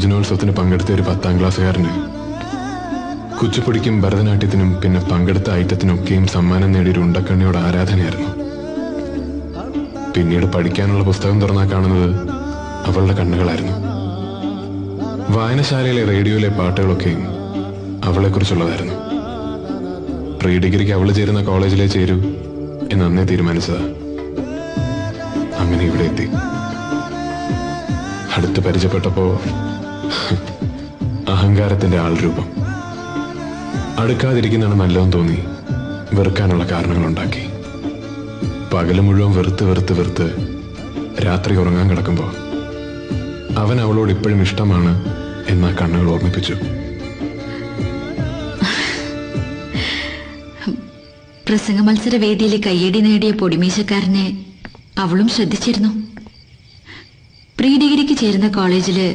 യുവജനോത്സവത്തിന് പങ്കെടുത്ത ഒരു 10ാം ക്ലാസ്സുകാരന് കുച്ചിപ്പുടിക്കും ഭരതനാട്യത്തിനും പിന്നെ പങ്കെടുത്ത ഐറ്റത്തിനൊക്കെയും സമ്മാനം നേടിയൊരു ഉണ്ടക്കണ്ണിയോട് ആരാധനയായിരുന്നു. പിന്നീട് പഠിക്കാനുള്ള പുസ്തകം തുറന്നാൽ കാണുന്നത് അവളുടെ കണ്ണുകളായിരുന്നു. വായനശാലയിലെ റേഡിയോയിലെ പാട്ടുകളൊക്കെയും അവളെക്കുറിച്ചുള്ളതായിരുന്നു. പ്രീ ഡിഗ്രിക്ക് അവള് ചേരുന്ന കോളേജിലേ ചേരൂ എന്ന് അന്നേ തീരുമാനിച്ചതാ. അങ്ങനെ ഇവിടെ എത്തി. അടുത്ത് പരിചയപ്പെട്ടപ്പോ അഹങ്കാരത്തിന്റെ ആൾരൂപം. അടുക്കാതിരിക്കുന്നതാണ് നല്ലതെന്ന് തോന്നി വെറുക്കാനുള്ള കാരണങ്ങളുണ്ടാക്കി. പകല് മുഴുവൻ വെറുത്ത് രാത്രി ഉറങ്ങാൻ കിടക്കുമ്പോ അവൻ അവളോട് ഇപ്പോഴും ഇഷ്ടമാണ് എന്നാ കണ്ണുകൾ ഓർമ്മിപ്പിച്ചു. പ്രസംഗ മത്സര വേദിയിൽ കയ്യടി നേടിയ പൊടിമീശക്കാരനെ അവളും ശ്രദ്ധിച്ചിരുന്നു. പ്രീ ഡിഗ്രിക്ക് ചേരുന്ന കോളേജില്